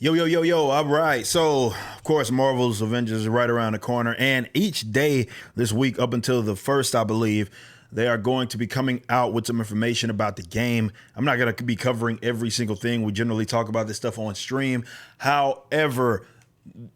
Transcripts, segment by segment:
Yo, yo, yo, yo. All right. So, of course, Marvel's Avengers is right around the corner. And each day this week, up until the first, I believe, they are going to be coming out with some information about the game. I'm not going to be covering every single thing. We generally talk about this stuff on stream. However,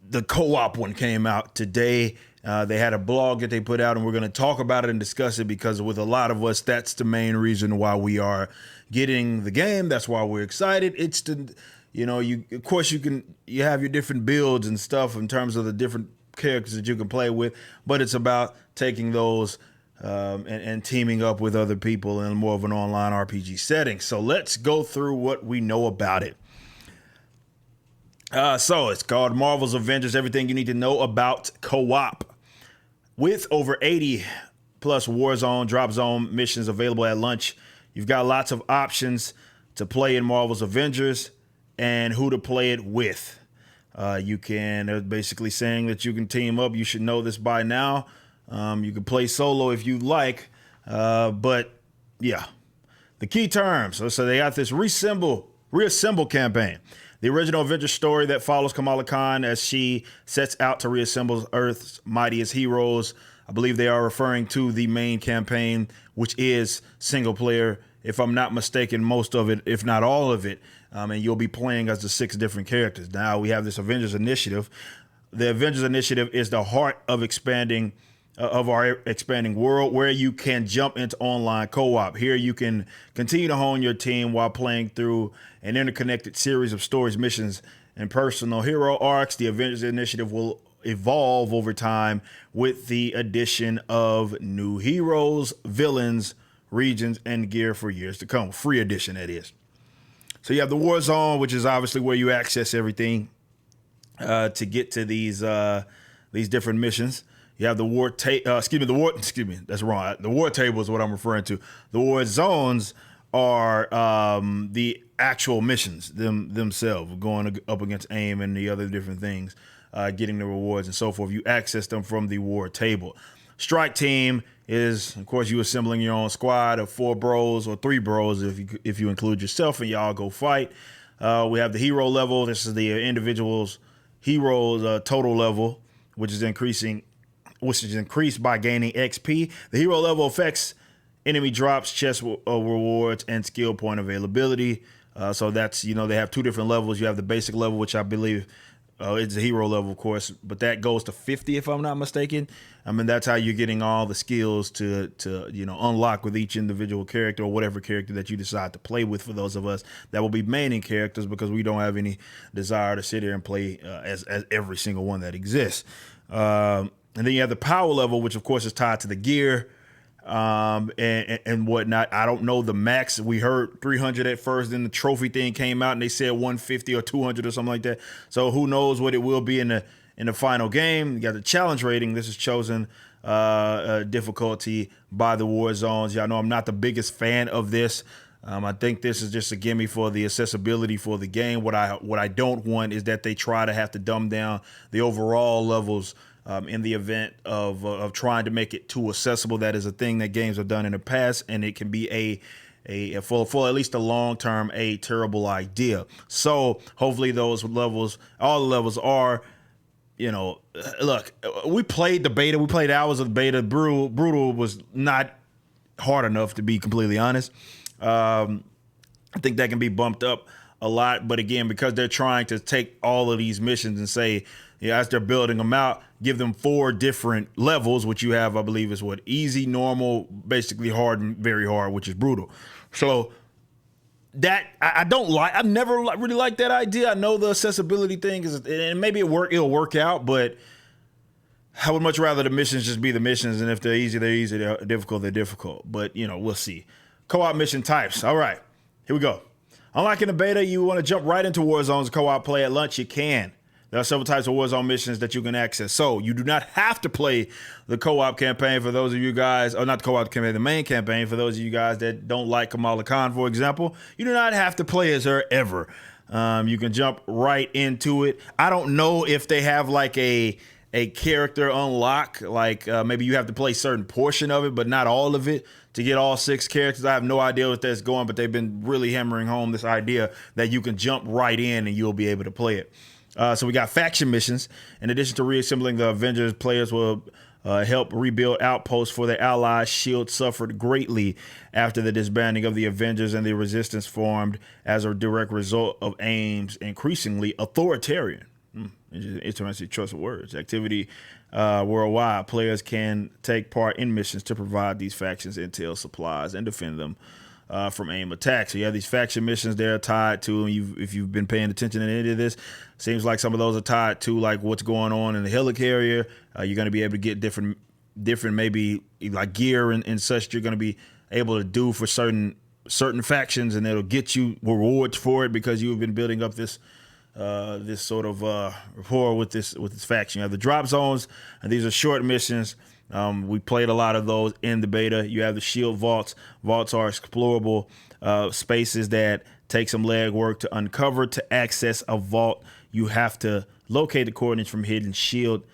the co-op one came out today. They had a blog that they put out, and we're going to talk about it and discuss it because with a lot of us, that's the main reason why we are getting the game. That's why we're excited. It's the you of course you have your different builds and stuff in terms of the different characters that you can play with, but it's about taking those and teaming up with other people in more of an online RPG setting. So let's go through what we know about it. So it's called Marvel's Avengers, everything you need to know about co-op. With over 80 plus Warzone, Drop Zone missions available at launch, you've got lots of options to play in Marvel's Avengers and who to play it with. They're basically saying that you can team up. You should know this by now. You can play solo if you like, but yeah. The key terms. So they got this reassemble campaign. The original Avengers story that follows Kamala Khan as she sets out to reassemble Earth's mightiest heroes. I believe they are referring to the main campaign, which is single player, if I'm not mistaken, most of it, if not all of it. And you'll be playing as the 6 different characters. Now we have this Avengers Initiative. The Avengers Initiative is the heart of our expanding world, where you can jump into online co-op. Here you can continue to hone your team while playing through an interconnected series of stories, missions, and personal hero arcs. The Avengers Initiative will evolve over time with the addition of new heroes, villains, regions, and gear for years to come. Free edition, that is. So you have the War Zone, which is obviously where you access everything to get to these different missions. You have the war table. That's wrong. The war table is what I'm referring to. The war zones are the actual missions themselves, going up against AIM and the other different things, getting the rewards and so forth. You access them from the war table. Strike team is, of course, you assembling your own squad of 4 bros or 3 bros if you include yourself, and y'all go fight. We have the hero level. This is the individual's hero's total level, which is increased by gaining XP. The hero level affects enemy drops, chest rewards, and skill point availability. So that's, they have 2 different levels. You have the basic level, which I believe it's the hero level, of course, but that goes to 50 if I'm not mistaken. I mean, that's how you're getting all the skills to unlock with each individual character or whatever character that you decide to play with. For those of us that will be maining characters, because we don't have any desire to sit here and play as every single one that exists. And then you have the power level, which of course is tied to the gear and whatnot. I don't know the max. We heard 300 at first, then the trophy thing came out and they said 150 or 200 or something like that. So who knows what it will be in the final game. You got the challenge rating. This is chosen difficulty by the war zones. Y'all know I'm not the biggest fan of this. I think this is just a gimme for the accessibility for the game. What I don't want is that they try to have to dumb down the overall levels in the event of trying to make it too accessible. That is a thing that games have done in the past, and it can be for at least the long term, a terrible idea. So hopefully those levels, all the levels are, look, we played the beta. We played hours of the beta. Brutal was not hard enough, to be completely honest. I think that can be bumped up a lot. But again, because they're trying to take all of these missions and say, as they're building them out, give them 4 different levels, which you have, I believe, is easy, normal, basically hard, and very hard, which is brutal. So that I don't like. I've never really liked that idea. I know the accessibility thing is, and maybe it'll work out, but I would much rather the missions just be the missions, and if they're easy, they're easy. They're difficult, they're difficult. But we'll see. Co-op mission types. All right, here we go. Unlike in the beta, you want to jump right into Warzone's co-op play at launch. You can. There are several types of Warzone missions that you can access. So you do not have to play the co-op campaign for those of you guys, or not the co-op campaign, the main campaign for those of you guys that don't like Kamala Khan, for example. You do not have to play as her ever. You can jump right into it. I don't know if they have like a a character unlock. Like maybe you have to play a certain portion of it, but not all of it to get all 6 characters. I have no idea what that's going, but they've been really hammering home this idea that you can jump right in and you'll be able to play it. So we got faction missions. In addition to reassembling the Avengers, players will help rebuild outposts for their allies. S.H.I.E.L.D. suffered greatly after the disbanding of the Avengers, and the Resistance formed as a direct result of AIM's increasingly authoritarian. Interesting choice of words. Activity worldwide. Players can take part in missions to provide these factions intel, supplies, and defend them from AIM attacks. So you have these faction missions they're tied to, and if you've been paying attention to any of this, seems like some of those are tied to like what's going on in the helicarrier. You're going to be able to get different maybe like gear and such you're going to be able to do for certain factions, and it'll get you rewards for it because you've been building up this sort of rapport with this faction. You have the drop zones, and these are short missions. We played a lot of those in the beta. You have the shield vaults. Vaults are explorable spaces that take some legwork to uncover. To access a vault, you have to locate the coordinates from hidden shield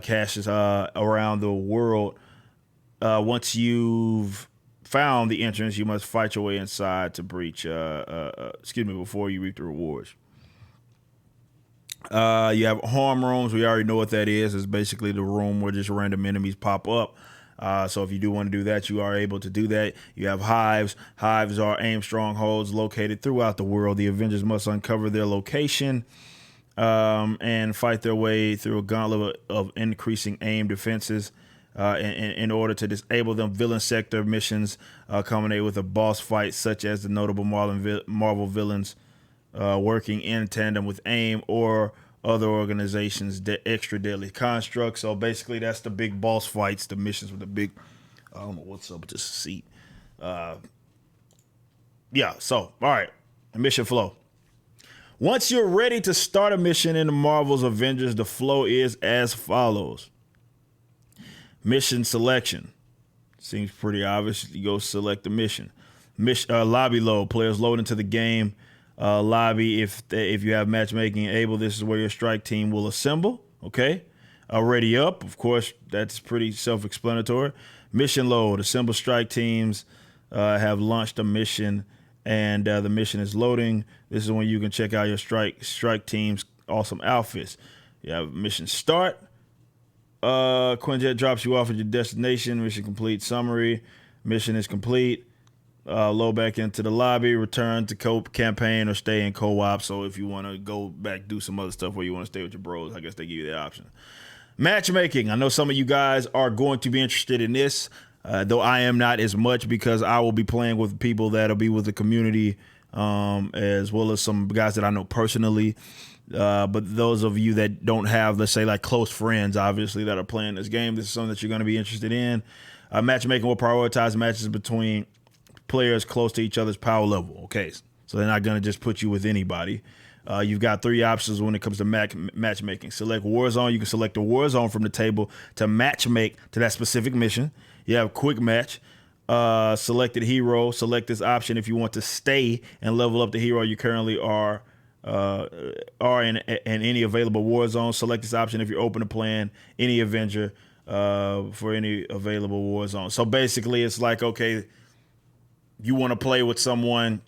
caches around the world. Once you've found the entrance, you must fight your way inside to breach. Before you reap the rewards. You have harm rooms. We already know what that is. It's basically the room where just random enemies pop up. So if you do want to do that, you are able to do that. You have hives. Hives are AIM strongholds located throughout the world. The Avengers must uncover their location and fight their way through a gauntlet of increasing AIM defenses in order to disable them. Villain sector missions culminate with a boss fight, such as the notable Marvel villains working in tandem with AIM or other organizations, extra deadly constructs. So basically, that's the big boss fights, the missions with the big, I don't know what's up with this seat. So, all right, the mission flow. Once you're ready to start a mission in the Marvel's Avengers, the flow is as follows. Mission selection. Seems pretty obvious. You go select the mission. Lobby load. Players load into the game lobby. If you have matchmaking enabled, this is where your strike team will assemble. Okay. Already up. Of course, that's pretty self-explanatory. Mission load. Assemble strike teams have launched a mission, and the mission is loading. This is when you can check out your strike team's awesome outfits. You have mission start. Quinjet drops you off at your destination. Mission complete. Summary. Mission is complete. Load back into the lobby, return to CoOp campaign, or stay in co-op. So if you want to go back, do some other stuff where you want to stay with your bros, I guess they give you that option. Matchmaking. I know some of you guys are going to be interested in this, though I am not as much, because I will be playing with people that'll be with the community, as well as some guys that I know personally. But those of you that don't have, let's say, like close friends, obviously, that are playing this game, this is something that you're going to be interested in. Matchmaking will prioritize matches between players close to each other's power level. Okay, so they're not going to just put you with anybody. You've got 3 options when it comes to matchmaking. Select Warzone. You can select the Warzone from the table to matchmake to that specific mission. You have quick match. Selected hero. Select this option if you want to stay and level up the hero you currently are in any available Warzone. Select this option if you're open to playing any Avenger for any available Warzone. So basically, it's like, okay, you want to play with someone,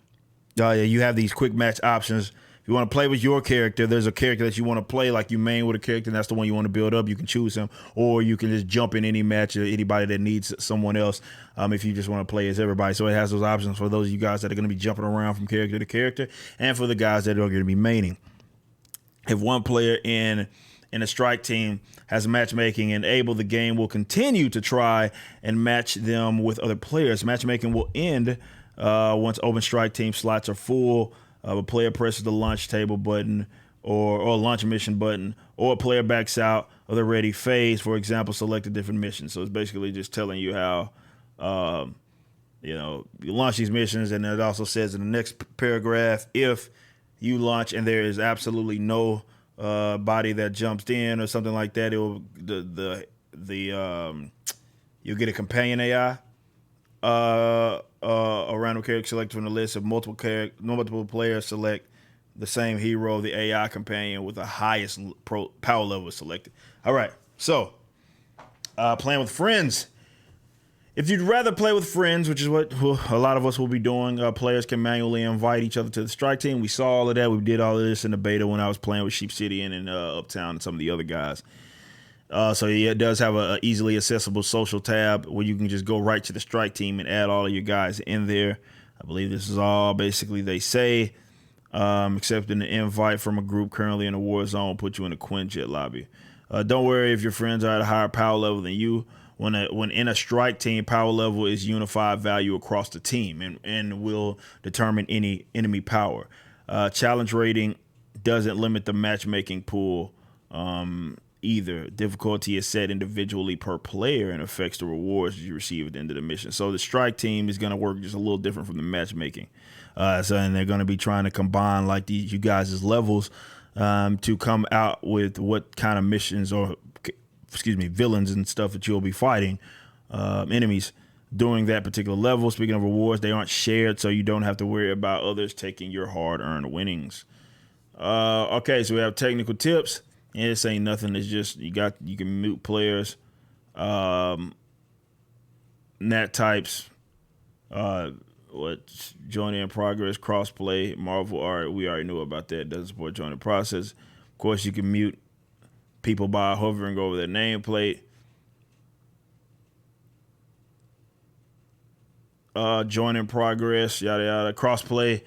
you have these quick match options. If you want to play with your character, there's a character that you want to play, like you main with a character, and that's the one you want to build up. You can choose him, or you can just jump in any match or anybody that needs someone else if you just want to play as everybody. So it has those options for those of you guys that are going to be jumping around from character to character, and for the guys that are going to be maining. If one player in a strike team has matchmaking enabled, the game will continue to try and match them with other players. Matchmaking will end once open strike team slots are full. A player presses the launch table button or launch mission button, or a player backs out of the ready phase. For example, select a different mission. So it's basically just telling you how you launch these missions. And it also says in the next paragraph, if you launch and there is absolutely no body that jumps in or something like that, you'll get a companion AI, a random character selected from the list of multiple players select the same hero. The AI companion with the highest power level is selected. All right, So, playing with friends. If you'd rather play with friends, which is what a lot of us will be doing, players can manually invite each other to the strike team. We saw all of that. We did all of this in the beta when I was playing with Sheep City and Uptown and some of the other guys. So yeah, it does have a easily accessible social tab where you can just go right to the strike team and add all of your guys in there. I believe this is all basically they say, accepting the invite from a group currently in a war zone will put you in a Quinjet lobby. Don't worry if your friends are at a higher power level than you. When in a strike team, power level is unified value across the team and will determine any enemy power. Challenge rating doesn't limit the matchmaking pool either. Difficulty is set individually per player and affects the rewards you receive at the end of the mission. So the strike team is going to work just a little different from the matchmaking. And they're going to be trying to combine like you guys' levels to come out with what kind of missions or villains and stuff that you'll be fighting, enemies during that particular level. Speaking of rewards, they aren't shared, so you don't have to worry about others taking your hard-earned winnings. Okay, so we have technical tips. And this ain't nothing. It's just you can mute players, nat types, joining in progress, crossplay, Marvel art. We already knew about that. Doesn't support joining process. Of course, you can mute people by hovering over their nameplate. Join in progress, yada yada. Crossplay.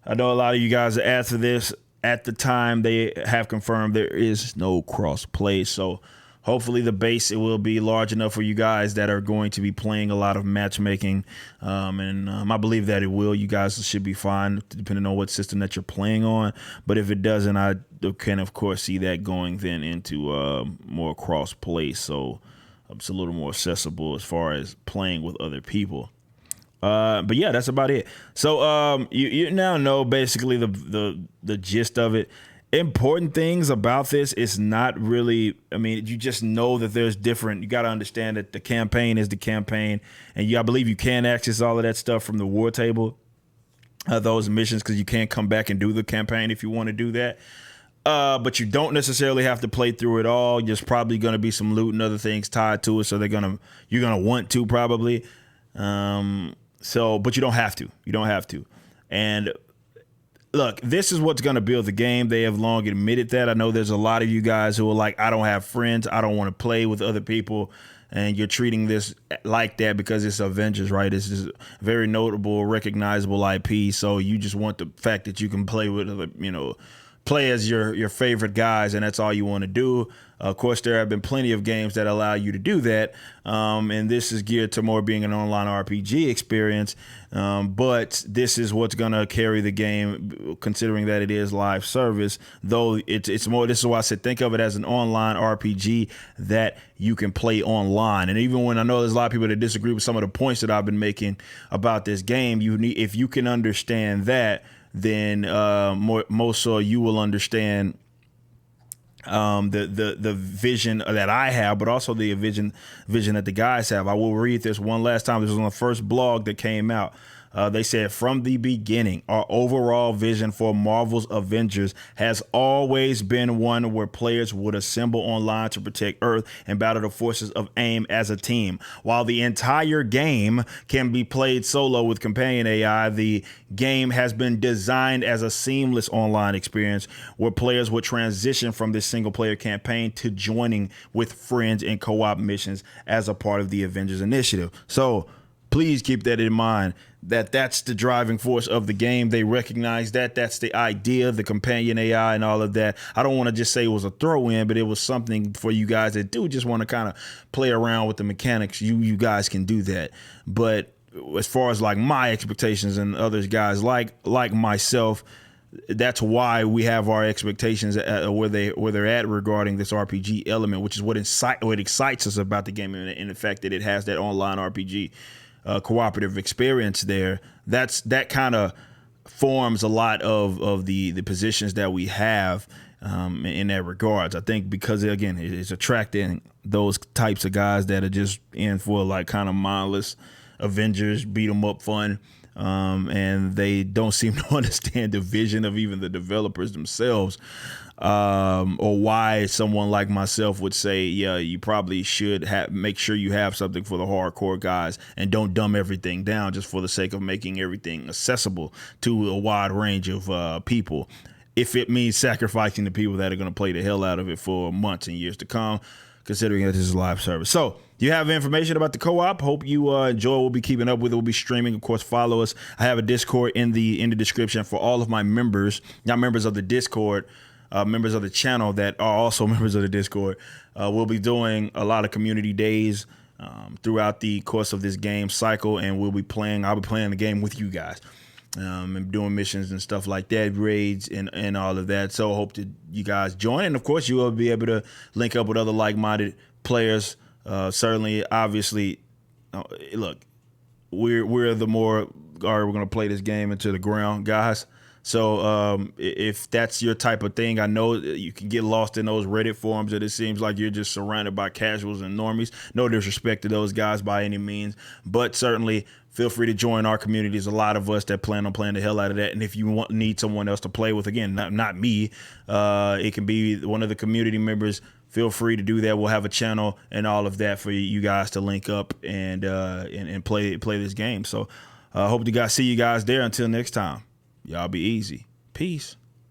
I know a lot of you guys are after this. At the time, they have confirmed there is no crossplay. So hopefully the base it will be large enough for you guys that are going to be playing a lot of matchmaking. And I believe that it will. You guys should be fine depending on what system that you're playing on. But if it doesn't, I can, of course, see that going then into more cross-play. So it's a little more accessible as far as playing with other people. But yeah, that's about it. So you now know basically the gist of it. Important things about this is not really, I mean, you just know that there's different, you got to understand that the campaign is the campaign, and I believe you can access all of that stuff from the war table, those missions, because you can't come back and do the campaign if you want to do that. But you don't necessarily have to play through it all. There's probably going to be some loot and other things tied to it, so you're gonna want to probably. But you don't have to. You don't have to. And look, this is what's going to build the game. They have long admitted that. I know there's a lot of you guys who are like, I don't have friends. I don't want to play with other people. And you're treating this like that because it's Avengers, right? It's just very notable, recognizable IP. So you just want the fact that you can play with other, play as your favorite guys, and that's all you want to do. Of course, there have been plenty of games that allow you to do that, and this is geared to more being an online RPG experience, but this is what's going to carry the game, considering that it is live service, though it's more, this is why I said think of it as an online RPG that you can play online. And even when I know there's a lot of people that disagree with some of the points that I've been making about this game, if you can understand that, then more so you will understand the vision that I have, but also the vision that the guys have. I will read this one last time. This was on the first blog that came out. They said, from the beginning, our overall vision for Marvel's Avengers has always been one where players would assemble online to protect Earth and battle the forces of AIM as a team. While the entire game can be played solo with companion AI, the game has been designed as a seamless online experience where players would transition from this single player campaign to joining with friends in co-op missions as a part of the Avengers initiative. So please keep that in mind, that's the driving force of the game. They recognize that. That's the idea, the companion AI and all of that. I don't want to just say it was a throw-in, but it was something for you guys that do just want to kind of play around with the mechanics. You guys can do that. But as far as like my expectations and others guys like myself, that's why we have our expectations where they're at regarding this RPG element, which is what excites us about the game, and the fact that it has that online RPG cooperative experience there. That kind of forms a lot of the positions that we have in that regards. I think because again, it's attracting those types of guys that are just in for like kind of mindless Avengers beat 'em up fun. and they don't seem to understand the vision of even the developers themselves, or why someone like myself would say, yeah, you probably should make sure you have something for the hardcore guys and don't dumb everything down just for the sake of making everything accessible to a wide range of people. If it means sacrificing the people that are going to play the hell out of it for months and years to come, considering that this is a live service. So you have information about the co-op. Hope you enjoy. We'll be keeping up with it. We'll be streaming. Of course, follow us. I have a Discord in the description for all of my members, not members of the Discord, members of the channel that are also members of the Discord. We'll be doing a lot of community days throughout the course of this game cycle, and I'll be playing the game with you guys. And doing missions and stuff like that, raids and all of that. So I hope that you guys join. And of course, you will be able to link up with other like-minded players. Certainly, obviously, look, we're the more, all right, we're going to play this game into the ground, guys. So if that's your type of thing, I know you can get lost in those Reddit forums that it seems like you're just surrounded by casuals and normies. No disrespect to those guys by any means, but certainly feel free to join our community. There's a lot of us that plan on playing the hell out of that. And if you need someone else to play with, again, not me, it can be one of the community members. Feel free to do that. We'll have a channel and all of that for you guys to link up and play this game. So I hope to see you guys there. Until next time, y'all be easy. Peace.